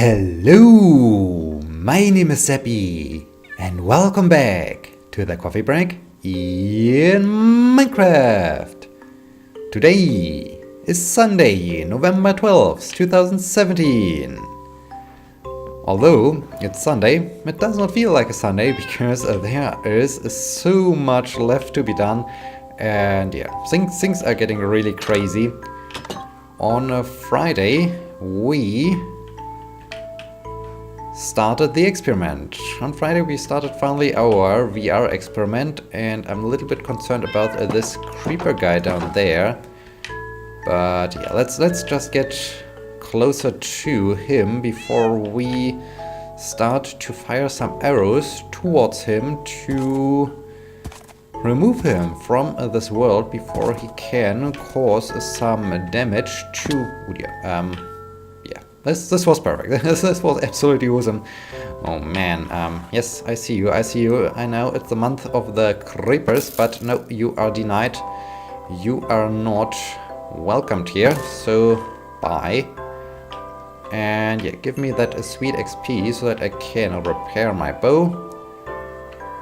Hello, my name is Sebbi, and welcome back to the coffee break in Minecraft. Today is Sunday, November 12th, 2017. Although it's Sunday, it does not feel like a Sunday because there is so much left to be done, and things are getting really crazy. On a Friday, we started the experiment. On Friday we started finally our VR experiment, and I'm a little bit concerned about this creeper guy down there. But yeah, let's just get closer to him before we start to fire some arrows towards him to remove him from this world before he can cause some damage to... This was perfect. This was absolutely awesome. Oh man, yes, I see you. I know it's the month of the creepers, but no, you are denied. You are not welcomed here, so bye. And yeah, give me that sweet XP so that I can repair my bow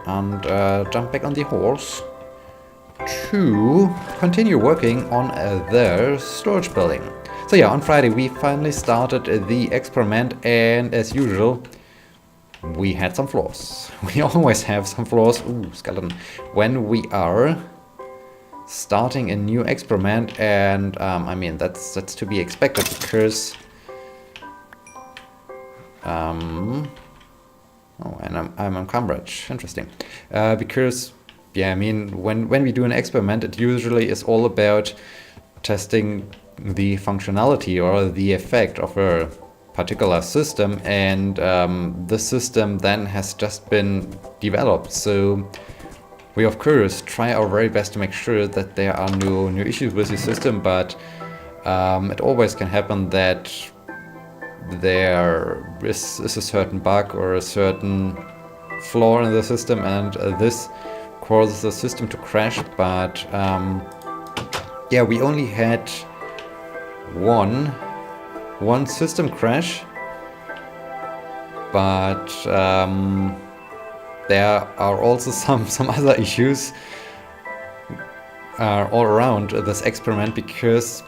and jump back on the horse to continue working on their storage building. So yeah, on Friday we finally started the experiment, and as usual we had some flaws. We always have some flaws. Ooh, skeleton. When we are starting a new experiment, and I mean that's to be expected because oh, and I'm encumbered. Interesting. Because yeah, I mean when we do an experiment, it usually is all about testing the functionality or the effect of a particular system, and the system then has just been developed, so we of course try our very best to make sure that there are no new issues with the system, but it always can happen that there is a certain bug or a certain flaw in the system, and this causes the system to crash. But yeah, we only had one system crash, but there are also some other issues all around this experiment, because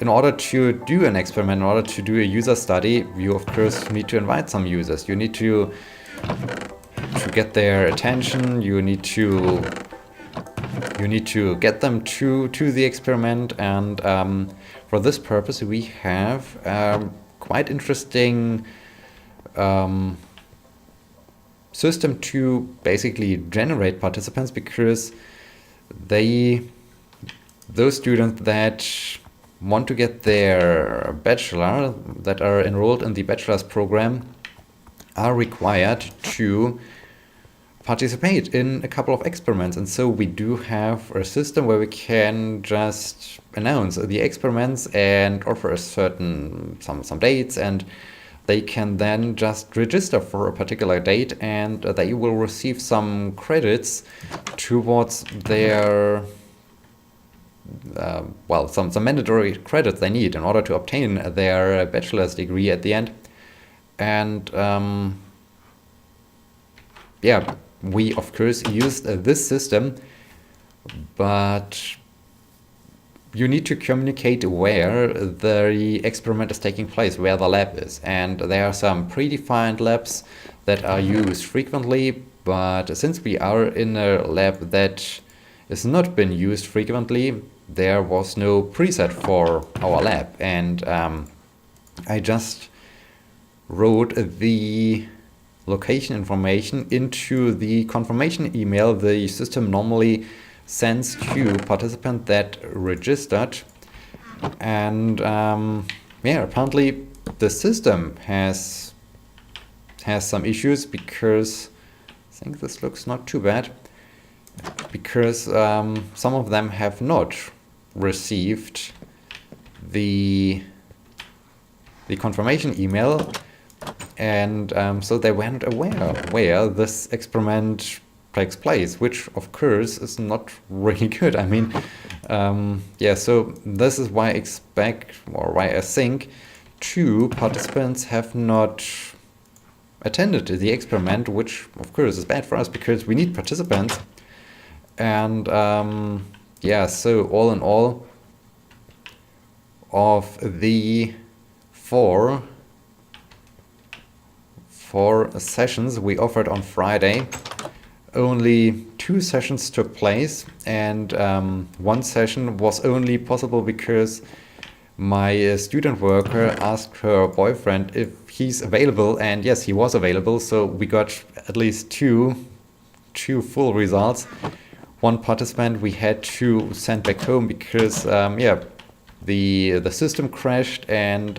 in order to do an experiment, in order to do a user study, you of course need to invite some users. You need to get their attention, you need to get them to the experiment, and for this purpose we have quite interesting system to basically generate participants, because those students that want to get their bachelor, that are enrolled in the bachelor's program, are required to participate in a couple of experiments. And so we do have a system where we can just announce the experiments and offer a certain some dates, and they can then just register for a particular date, and they will receive some credits towards their some mandatory credits they need in order to obtain their bachelor's degree at the end. And yeah, we of course used this system, but you need to communicate where the experiment is taking place, where the lab is. And there are some predefined labs that are used frequently, but since we are in a lab that has not been used frequently, there was no preset for our lab. And I just wrote the location information into the confirmation email the system normally sends to participants that registered. And yeah, apparently the system has some issues, because I think this looks not too bad, because some of them have not received the confirmation email, and so they weren't aware where this experiment takes place, which of course is not really good. I mean, yeah, so this is why I think 2 participants have not attended the experiment, which of course is bad for us because we need participants. And yeah, so all in all, of the four sessions we offered on Friday, only 2 sessions took place, and 1 session was only possible because my student worker asked her boyfriend if he's available, and yes, he was available, so we got at least two full results. 1 participant we had to send back home because yeah, the system crashed, and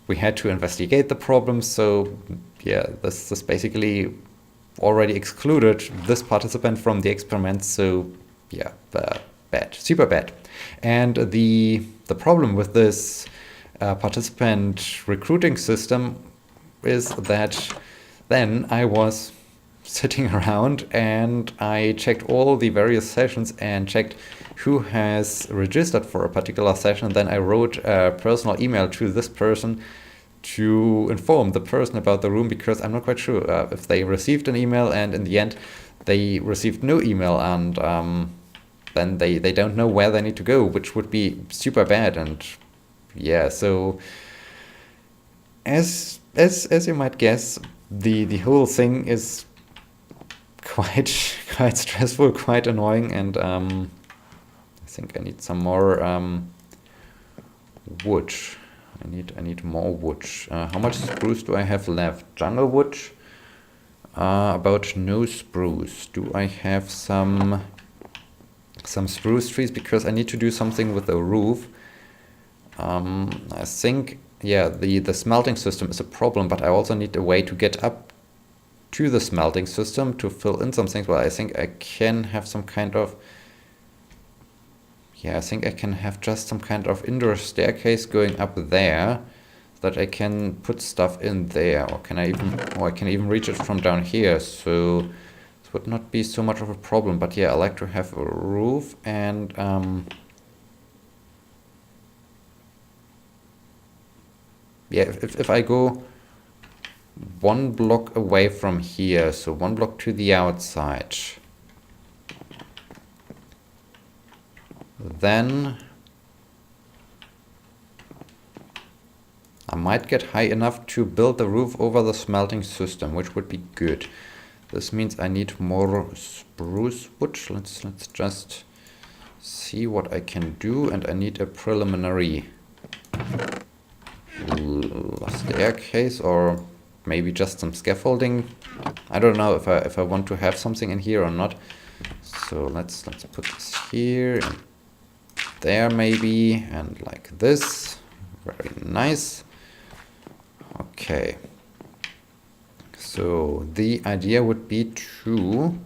we had to investigate the problem. So yeah, this basically already excluded this participant from the experiment. So yeah, bad, super bad. And the problem with this participant recruiting system is that then I was sitting around and I checked all the various sessions and checked who has registered for a particular session. Then I wrote a personal email to this person to inform the person about the room, because I'm not quite sure if they received an email, and in the end they received no email, and then they don't know where they need to go, which would be super bad. And yeah, so as you might guess, the whole thing is quite stressful, quite annoying, and I think I need some more wood. I need more wood. How much spruce do I have left? Jungle wood. About no spruce. Do I have some spruce trees? Because I need to do something with the roof. I think, yeah, the smelting system is a problem, but I also need a way to get up to the smelting system to fill in some things. Well, I think I can have some kind of, yeah, I think I can have just some kind of indoor staircase going up there, so that I can put stuff in there, or I can even reach it from down here. So this would not be so much of a problem. But yeah, I like to have a roof, and yeah, if I go 1 block away from here, so 1 block to the outside, then I might get high enough to build the roof over the smelting system, which would be good. This means I need more spruce wood. Let's just see what I can do, and I need a preliminary staircase, or maybe just some scaffolding. I don't know if I want to have something in here or not. So let's put this here and there maybe, and like this. Very nice. Okay. So the idea would be to,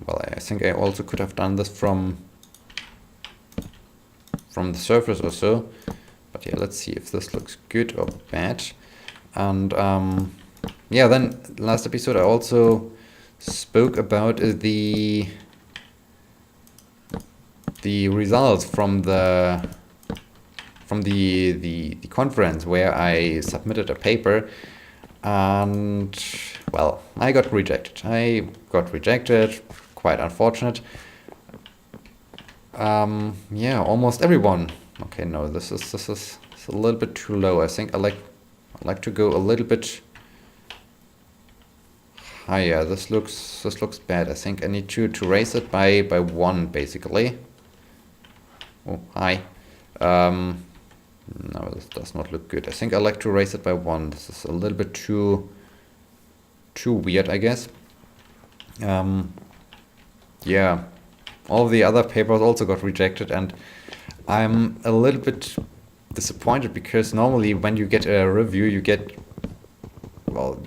well, I think I also could have done this from the surface or so. But yeah, let's see if this looks good or bad. And yeah, then last episode I also spoke about the results from the conference where I submitted a paper, and well, I got rejected. Quite unfortunate. Yeah, almost everyone. Okay, no, this is a little bit too low. I think I like to go a little bit higher. This looks bad. I think I need to raise it by 1 basically. Oh, hi. No, this does not look good. I think I like to raise it by 1. This is a little bit too weird, I guess. Yeah, all the other papers also got rejected, and I'm a little bit disappointed because normally when you get a review, you get, well,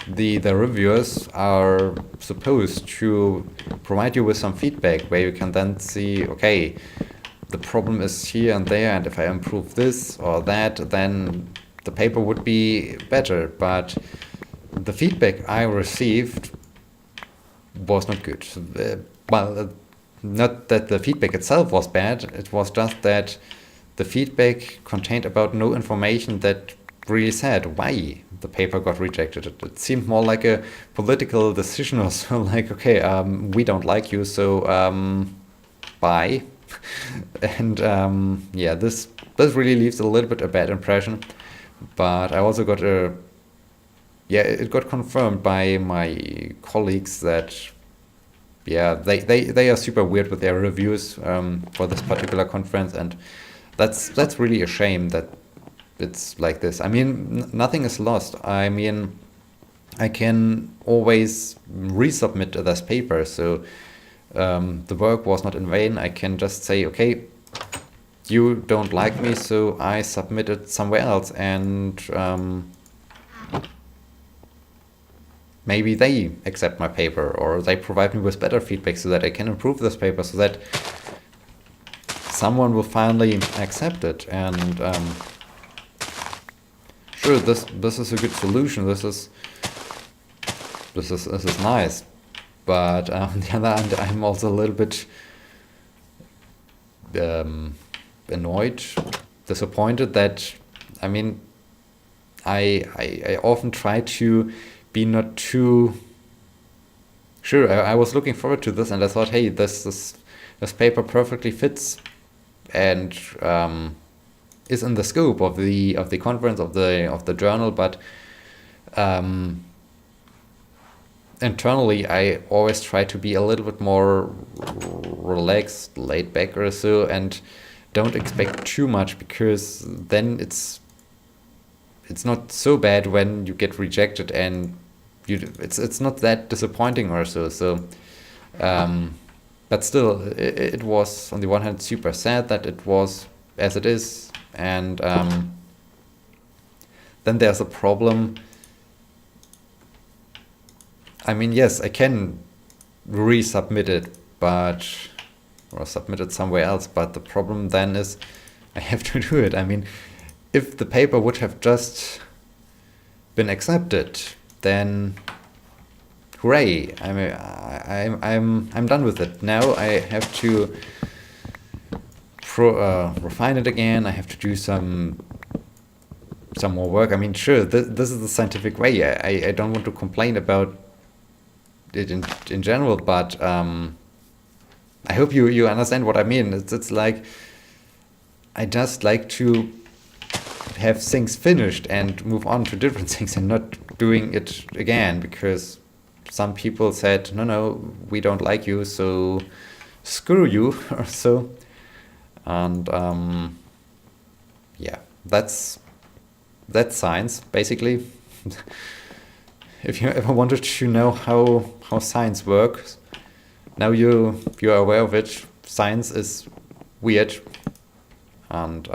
the reviewers are supposed to provide you with some feedback where you can then see, okay, the problem is here and there, and if I improve this or that, then the paper would be better. But the feedback I received was not good. Well, not that the feedback itself was bad, it was just that the feedback contained about no information that really said why the paper got rejected. It seemed more like a political decision or so, like, okay, we don't like you, so bye. And yeah, this really leaves a little bit a bad impression. But I also got it got confirmed by my colleagues that yeah, they are super weird with their reviews for this particular conference, and that's really a shame that it's like this. I mean, nothing is lost. I mean, I can always resubmit this paper, so the work was not in vain. I can just say, okay, you don't like me, so I submit it somewhere else, and maybe they accept my paper, or they provide me with better feedback so that I can improve this paper, so that someone will finally accept it. And sure, this is a good solution. This is nice, but on the other hand, I'm also a little bit annoyed, disappointed that, I mean, I often try to be not too sure. I was looking forward to this, and I thought, hey, this paper perfectly fits and is in the scope of the conference, of the journal, but internally I always try to be a little bit more relaxed, laid back or so, and don't expect too much, because then it's not so bad when you get rejected, and it's not that disappointing or so. So but still, it was on the one hand super sad that it was as it is, and then there's a problem. I mean, yes, I can resubmit it, or submit it somewhere else, but the problem then is I have to do it. I mean, if the paper would have just been accepted, then hooray! I mean, I'm done with it. Now I have to refine it again. I have to do some more work. I mean, sure, this is the scientific way. I don't want to complain about it in general, but I hope you understand what I mean. It's like, I just like to have things finished and move on to different things, and not doing it again because some people said, no, we don't like you, so screw you, or so. And yeah, that's science, basically. If you ever wanted to know how science works, now you are aware of it. Science is weird, and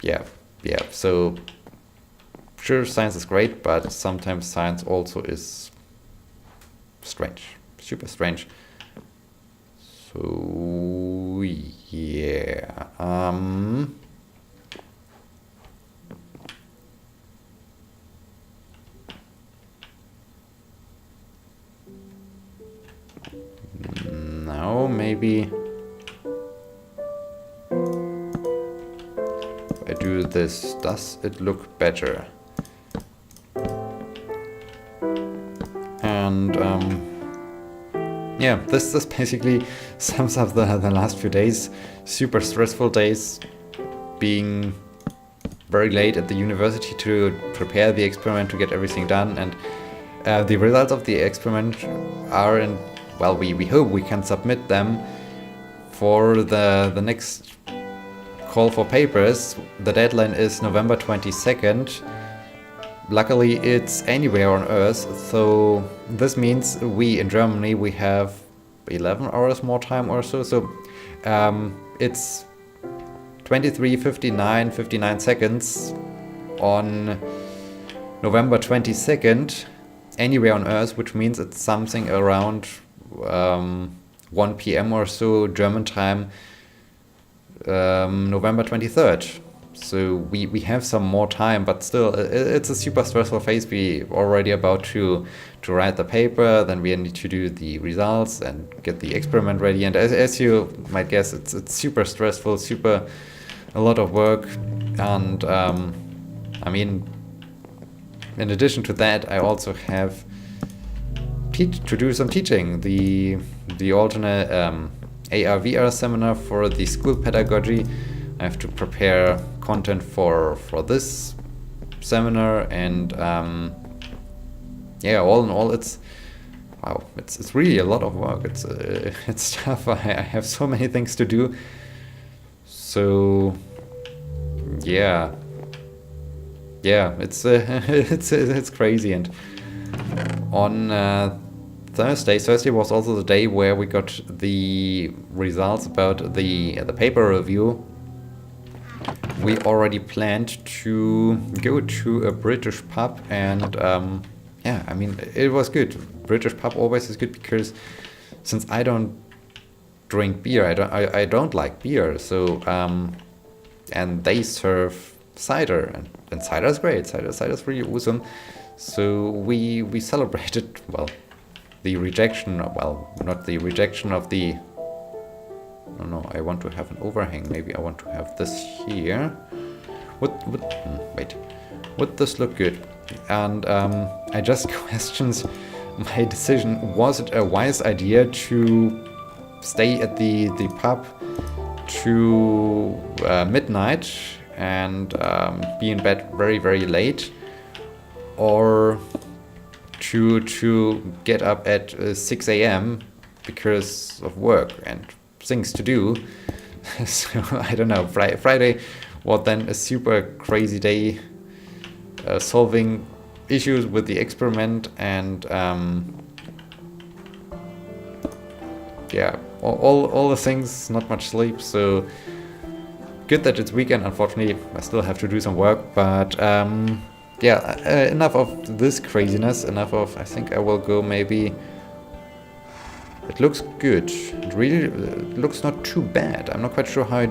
yeah. So sure, science is great, but sometimes science also is strange, super strange. So yeah. Now maybe if I do this, does it look better? And yeah, this basically sums up the last few days. Super stressful days, being very late at the university to prepare the experiment, to get everything done, and the results of the experiment are in, well, we hope we can submit them for the next call for papers. The deadline is November 22nd. Luckily, it's anywhere on Earth, so this means we in Germany, we have 11 hours more time or so. So it's 23:59 seconds on November 22nd, anywhere on Earth, which means it's something around 1 p.m. or so German time, November 23rd. So we have some more time, but still it's a super stressful phase. We already about to write the paper, then we need to do the results and get the experiment ready. And as you might guess, it's super stressful, super a lot of work. And I mean, in addition to that, I also have to do some teaching. The alternate AR/VR seminar for the school pedagogy. I have to prepare content for this seminar, and yeah, all in all, it's really a lot of work. It's tough. I have so many things to do. So yeah, it's it's crazy. And on Thursday was also the day where we got the results about the paper review. We already planned to go to a British pub, and yeah, I mean, it was good. British pub always is good because since I don't drink beer, I don't like beer, so and they serve cider, and cider is great. Cider is really awesome. So we celebrated, well, the rejection, well, not the rejection of the, no, I want to have an overhang. Maybe I want to have this here. Wait, would this look good? And I just questioned my decision. Was it a wise idea to stay at the pub to midnight and be in bed very, very late, or to get up at 6 a.m. because of work and things to do? So I don't know. Friday was then a super crazy day, solving issues with the experiment, and yeah, all the things, not much sleep. So good that it's weekend. Unfortunately, I still have to do some work, but yeah, enough of this craziness. Enough of, I think I will go maybe. It looks good. It really looks not too bad. I'm not quite sure how I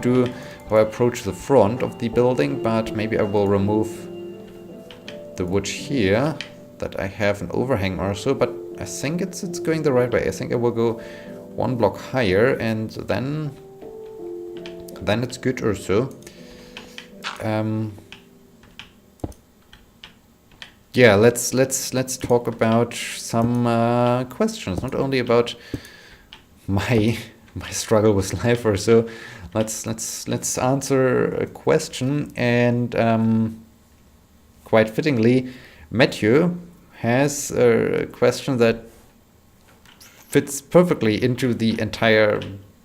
approach the front of the building, but maybe I will remove the wood here, that I have an overhang or so. But I think it's going the right way. I think I will go one block higher, and then it's good or so. Yeah, let's talk about some questions, not only about my struggle with life or so. Let's answer a question, and quite fittingly, Matthew has a question that fits perfectly into the entire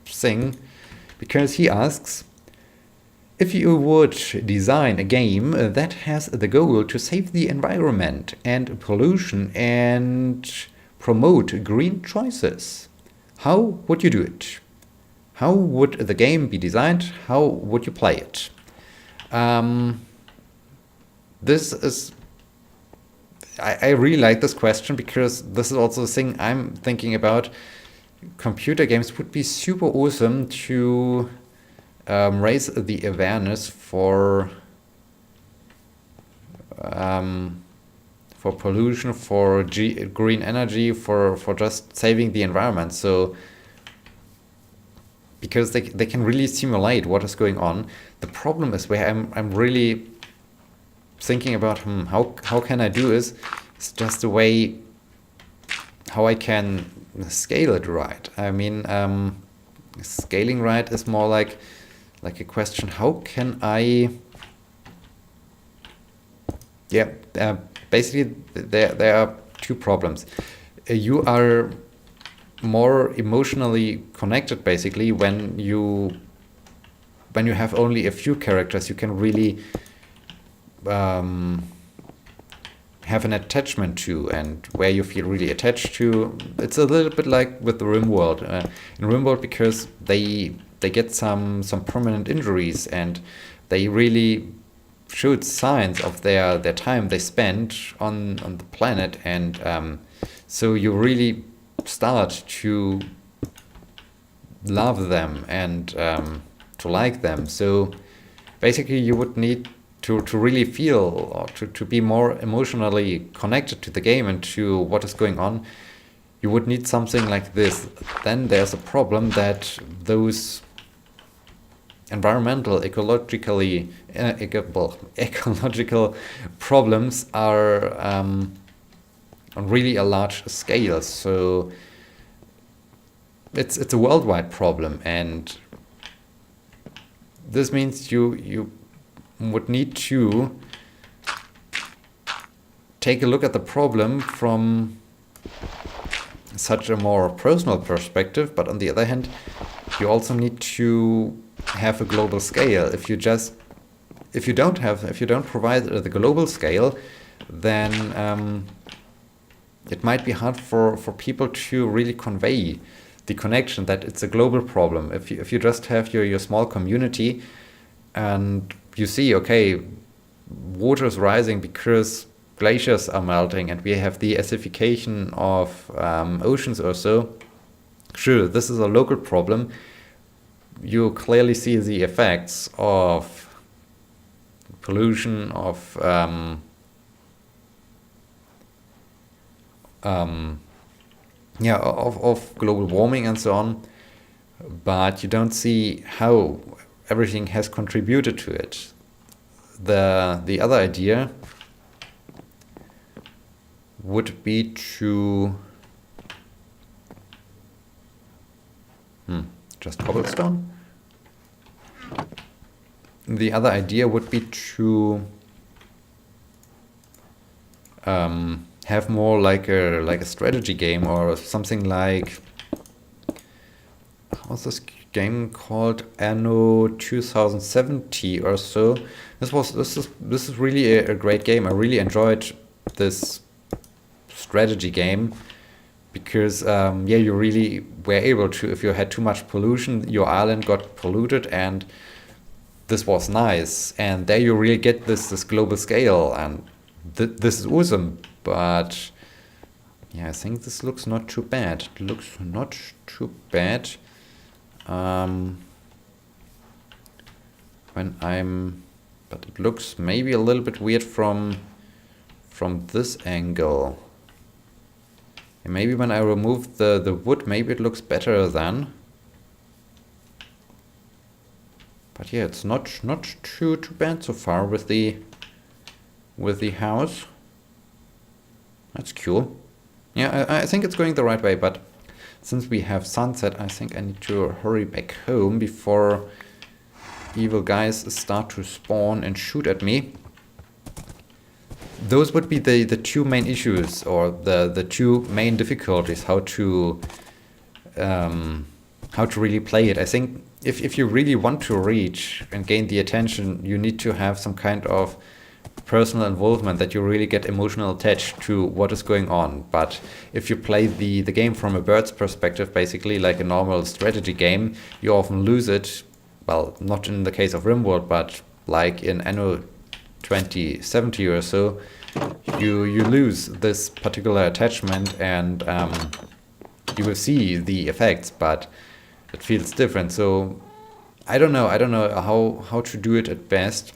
thing, because he asks, if you would design a game that has the goal to save the environment and pollution and promote green choices, how would you do it? How would the game be designed? How would you play it? This is... I really like this question, because this is also the thing I'm thinking about. Computer games would be super awesome to raise the awareness for pollution, for green energy, for just saving the environment. So because they can really simulate what is going on. The problem is where I'm really thinking about how can I do this? It's just the way how I can scale it right. I mean, scaling right is more like a question, how can I... Yeah, basically there are two problems. You are more emotionally connected basically when you have only a few characters. You can really have an attachment to, and where you feel really attached to. It's a little bit like with the RimWorld. In RimWorld, because they get some permanent injuries, and they really showed signs of their time they spent on the planet, and so you really start to love them and to like them. So basically you would need to really feel or to be more emotionally connected to the game and to what is going on. You would need something like this. Then there's a problem that those environmental, ecological problems are on really a large scale. So it's a worldwide problem, and this means you would need to take a look at the problem from such a more personal perspective, but on the other hand, you also need to have a global scale. If you don't provide the global scale, then it might be hard for people to really convey the connection that it's a global problem. If you just have your small community and you see, okay, water is rising because glaciers are melting and we have the acidification of oceans or so. Sure, this is a local problem. You clearly see the effects of pollution, of global warming and so on, but you don't see how everything has contributed to it. The other idea would be to just cobblestone. The other idea would be to have more like a strategy game or something like, what's this game called, Anno 2070 or so. This is really a great game. I really enjoyed this strategy game because you really were able to, if you had too much pollution, your island got polluted, and this was nice. And there you really get this global scale, and this is awesome. But yeah, I think this looks not too bad. It looks not too bad. But it looks maybe a little bit weird from this angle. And maybe when I remove the wood, maybe it looks better then. But yeah, it's not too bad so far with the house. That's cool. Yeah, I think it's going the right way, but since we have sunset, I think I need to hurry back home before evil guys start to spawn and shoot at me. Those would be the two main issues, or the two main difficulties, how to really play it. I think if you really want to reach and gain the attention, you need to have some kind of personal involvement, that you really get emotional attached to what is going on. But if you play the game from a bird's perspective, basically like a normal strategy game, you often lose it. Well, not in the case of RimWorld, but like in Anno 2070 or so, you lose this particular attachment, and you will see the effects, but it feels different. So I don't know how to do it at best.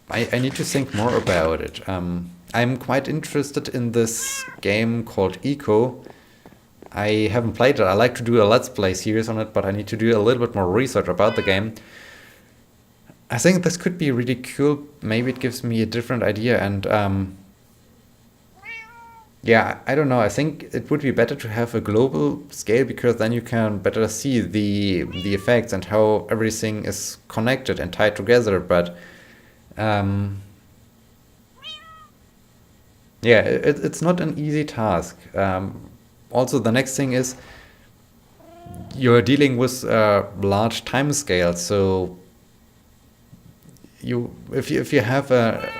I need to think more about it. I'm quite interested in this game called Eco. I haven't played it. I like to do a Let's Play series on it, but I need to do a little bit more research about the game. I think this could be really cool. Maybe it gives me a different idea, and I don't know. I think it would be better to have a global scale, because then you can better see the effects and how everything is connected and tied together. But it's not an easy task. Also, the next thing is you're dealing with large time scales. So if you have a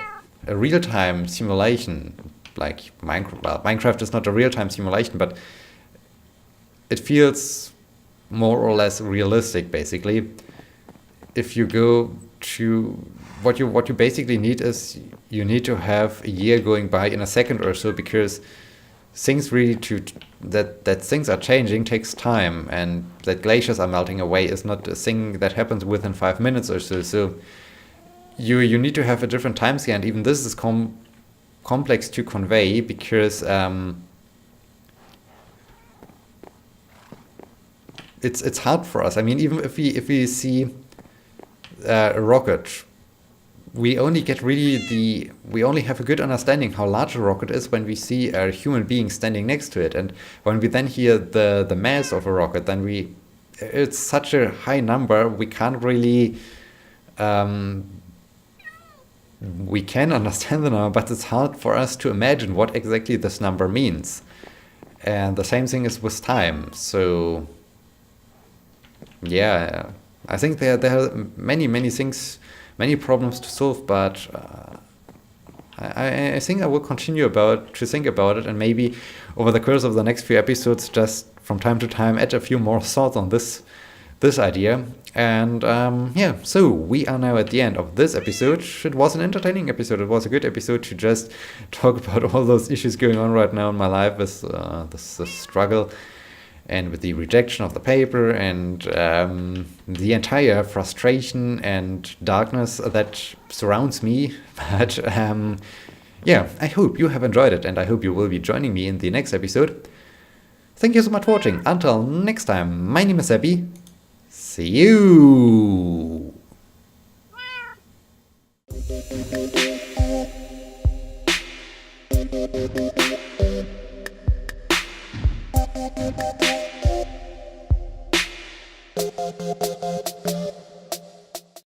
real-time simulation like Minecraft, well, Minecraft is not a real-time simulation, but it feels more or less realistic. Basically, if you go to what you basically need is, you need to have a year going by in a second or so, because things really that things are changing takes time, and that glaciers are melting away is not a thing that happens within 5 minutes or so. So you need to have a different time scale, and even this is complex to convey because it's hard for us. I mean, even if we see a rocket, we only have a good understanding how large a rocket is when we see a human being standing next to it, and when we then hear the mass of a rocket, then it's such a high number, we can't really we can understand the number, but it's hard for us to imagine what exactly this number means. And the same thing is with time. So yeah, I think there are many things, many problems to solve, but I think I will continue to think about it, and maybe over the course of the next few episodes, just from time to time, add a few more thoughts on this idea. And yeah, so we are now at the end of this episode. It was an entertaining episode. It was a good episode to just talk about all those issues going on right now in my life with this struggle, and with the rejection of the paper, and the entire frustration and darkness that surrounds me. But yeah, I hope you have enjoyed it, and I hope you will be joining me in the next episode. Thank you so much for watching. Until next time, my name is Sebbi. See you! Thank you.